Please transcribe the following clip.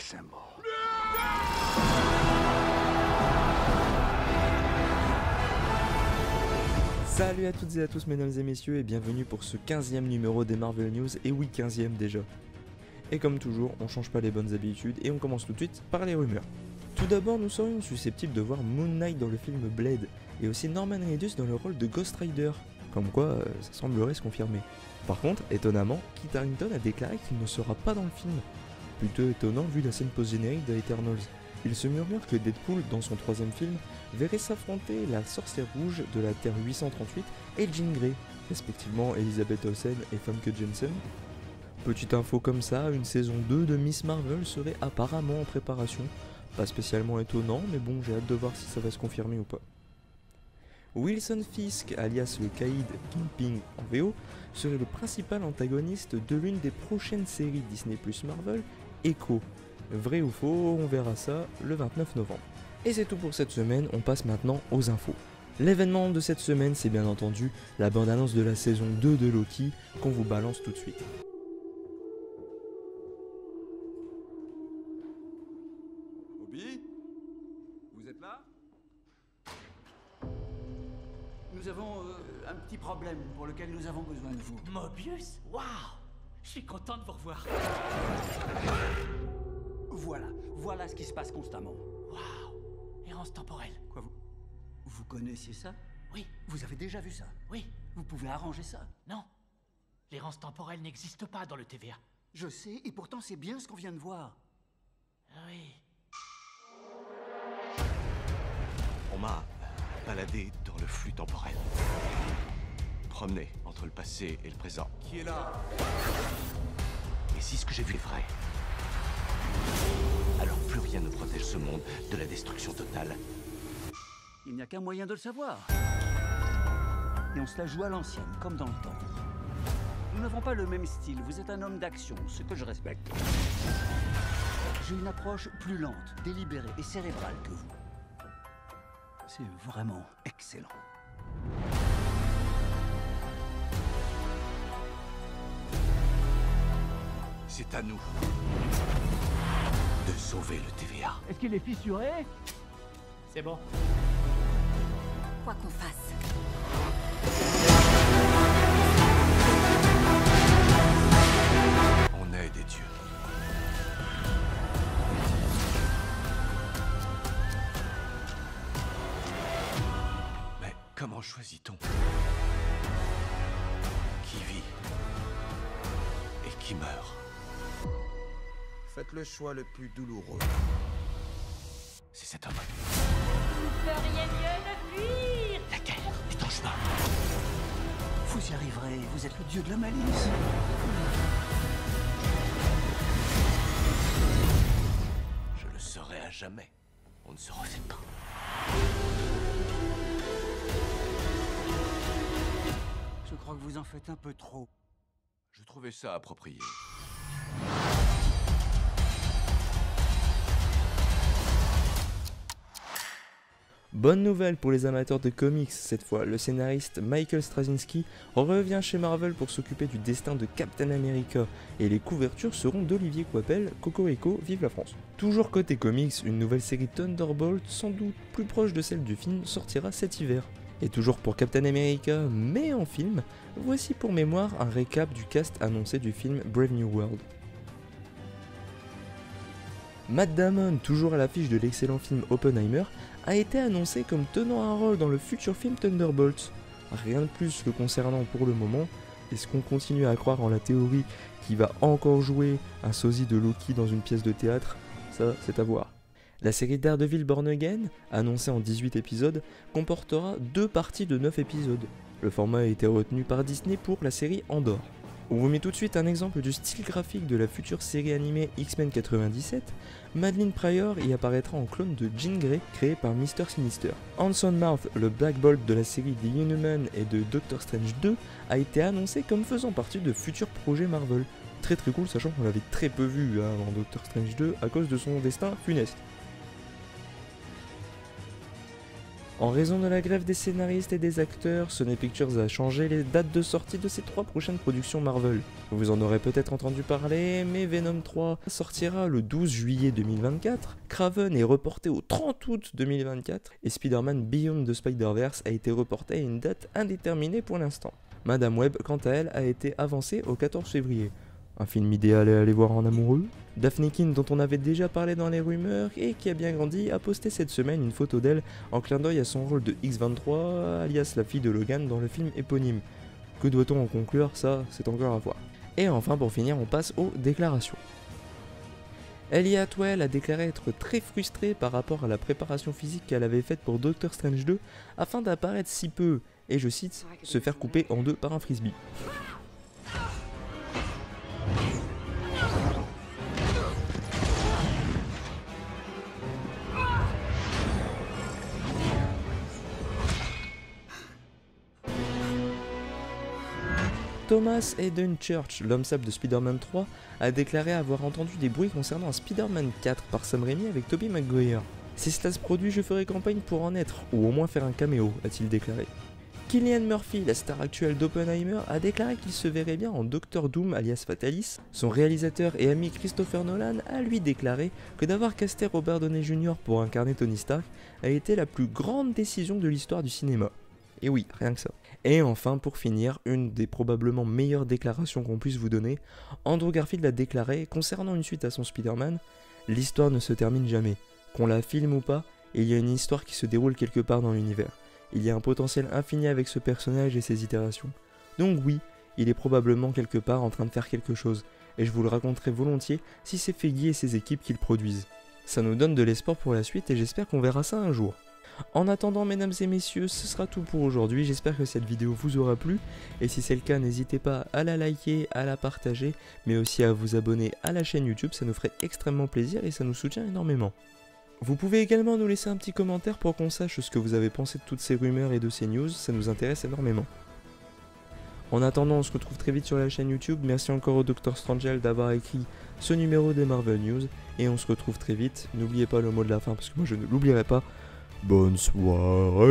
Assemble. Salut à toutes et à tous mesdames et messieurs et bienvenue pour ce 15e numéro des Marvel News, et oui 15e déjà. Et comme toujours, on change pas les bonnes habitudes et on commence tout de suite par les rumeurs. Tout d'abord, nous serions susceptibles de voir Moon Knight dans le film Blade, et aussi Norman Reedus dans le rôle de Ghost Rider, comme quoi ça semblerait se confirmer. Par contre, étonnamment, Kit Harington a déclaré qu'il ne sera pas dans le film. Plutôt étonnant vu la scène post-générique de Eternals. Il se murmure que Deadpool, dans son 3ème film, verrait s'affronter la sorcière rouge de la Terre 838 et Jean Grey, respectivement Elizabeth Olsen et Famke Janssen. Petite info comme ça, une saison 2 de Miss Marvel serait apparemment en préparation. Pas spécialement étonnant, mais bon, j'ai hâte de voir si ça va se confirmer ou pas. Wilson Fisk, alias le caïd Kingpin en VO, serait le principal antagoniste de l'une des prochaines séries Disney plus Marvel, Echo. Vrai ou faux, on verra ça le 29 novembre. Et c'est tout pour cette semaine, on passe maintenant aux infos. L'événement de cette semaine, c'est bien entendu la bande-annonce de la saison 2 de Loki qu'on vous balance tout de suite. Obi, vous êtes là? Nous avons un petit problème pour lequel nous avons besoin de vous. Mobius? Waouh! Je suis content de vous revoir. Voilà ce qui se passe constamment. Waouh! Errance temporelle. Quoi, vous connaissiez ça? Oui, Vous avez déjà vu ça? oui, Vous pouvez arranger ça? non. L'errance temporelle n'existe pas dans le TVA. Je sais, et pourtant c'est bien ce qu'on vient de voir. Oui. On m'a baladé dans le flux temporel. Promené entre le passé et le présent. Qui est là? Et si ce que j'ai vu est vrai, alors plus rien ne protège ce monde de la destruction totale. Il n'y a qu'un moyen de le savoir. Et on se la joue à l'ancienne, comme dans le temps. Nous n'avons pas le même style, vous êtes un homme d'action, ce que je respecte. J'ai une approche plus lente, délibérée et cérébrale que vous. C'est vraiment excellent. C'est à nous de sauver le TVA. Est-ce qu'il est fissuré? C'est bon. Quoi qu'on fasse. On est des dieux. Mais comment choisit-on qui vit et qui meurt? Faites le choix le plus douloureux. C'est cet homme. Vous feriez mieux de fuir. La guerre est en chemin. Vous y arriverez, vous êtes le dieu de la malice. Je le serai à jamais. On ne se refait pas. Je crois que vous en faites un peu trop. Je trouvais ça approprié. Bonne nouvelle pour les amateurs de comics, cette fois, le scénariste Michael Straczynski revient chez Marvel pour s'occuper du destin de Captain America, et les couvertures seront d'Olivier Coipel, Cocorico, vive la France. Toujours côté comics, une nouvelle série Thunderbolt, sans doute plus proche de celle du film, sortira cet hiver. Et toujours pour Captain America, mais en film, voici pour mémoire un récap du cast annoncé du film Brave New World. Matt Damon, toujours à l'affiche de l'excellent film Oppenheimer, a été annoncé comme tenant un rôle dans le futur film Thunderbolts. Rien de plus le concernant pour le moment. Est-ce qu'on continue à croire en la théorie qu'il va encore jouer un sosie de Loki dans une pièce de théâtre? Ça, c'est à voir. La série Daredevil Born Again, annoncée en 18 épisodes, comportera 2 parties de 9 épisodes. Le format a été retenu par Disney pour la série Andor. On vous met tout de suite un exemple du style graphique de la future série animée X-Men 97. Madeline Pryor y apparaîtra en clone de Jean Grey créé par Mr. Sinister. Anson Mouth, le Black Bolt de la série The Inhumans et de Doctor Strange 2, a été annoncé comme faisant partie de futurs projets Marvel. Très cool, sachant qu'on l'avait très peu vu dans Doctor Strange 2 à cause de son destin funeste. En raison de la grève des scénaristes et des acteurs, Sony Pictures a changé les dates de sortie de ses 3 prochaines productions Marvel. Vous en aurez peut-être entendu parler, mais Venom 3 sortira le 12 juillet 2024, Kraven est reporté au 30 août 2024, et Spider-Man Beyond the Spider-Verse a été reporté à une date indéterminée pour l'instant. Madame Web, quant à elle, a été avancée au 14 février. Un film idéal à aller voir en amoureux. Daphne Keane, dont on avait déjà parlé dans les rumeurs et qui a bien grandi, a posté cette semaine une photo d'elle en clin d'œil à son rôle de X-23, alias la fille de Logan dans le film éponyme. Que doit-on en conclure? Ça, c'est encore à voir. Et enfin, pour finir, on passe aux déclarations. Ellie Atwell a déclaré être très frustrée par rapport à la préparation physique qu'elle avait faite pour Doctor Strange 2 afin d'apparaître si peu, et je cite, se faire couper en deux par un frisbee. Thomas Hayden Church, l'homme sable de Spider-Man 3, a déclaré avoir entendu des bruits concernant un Spider-Man 4 par Sam Raimi avec Tobey Maguire. Si cela se produit, je ferai campagne pour en être, ou au moins faire un caméo, a-t-il déclaré. Cillian Murphy, la star actuelle d'Oppenheimer, a déclaré qu'il se verrait bien en Doctor Doom alias Fatalis. Son réalisateur et ami Christopher Nolan a lui déclaré que d'avoir casté Robert Downey Jr. pour incarner Tony Stark a été la plus grande décision de l'histoire du cinéma. Et oui, rien que ça. Et enfin, pour finir, une des probablement meilleures déclarations qu'on puisse vous donner, Andrew Garfield a déclaré, concernant une suite à son Spider-Man, « L'histoire ne se termine jamais. Qu'on la filme ou pas, il y a une histoire qui se déroule quelque part dans l'univers. Il y a un potentiel infini avec ce personnage et ses itérations. Donc oui, il est probablement quelque part en train de faire quelque chose, et je vous le raconterai volontiers si c'est Feige et ses équipes qui le produisent. Ça nous donne de l'espoir pour la suite et j'espère qu'on verra ça un jour. En attendant, mesdames et messieurs, ce sera tout pour aujourd'hui, j'espère que cette vidéo vous aura plu, et si c'est le cas, n'hésitez pas à la liker, à la partager, mais aussi à vous abonner à la chaîne YouTube, ça nous ferait extrêmement plaisir et ça nous soutient énormément. Vous pouvez également nous laisser un petit commentaire pour qu'on sache ce que vous avez pensé de toutes ces rumeurs et de ces news, ça nous intéresse énormément. En attendant, on se retrouve très vite sur la chaîne YouTube, merci encore au Dr Strangel d'avoir écrit ce numéro des Marvel News, et on se retrouve très vite, n'oubliez pas le mot de la fin parce que moi je ne l'oublierai pas. Bonne soirée.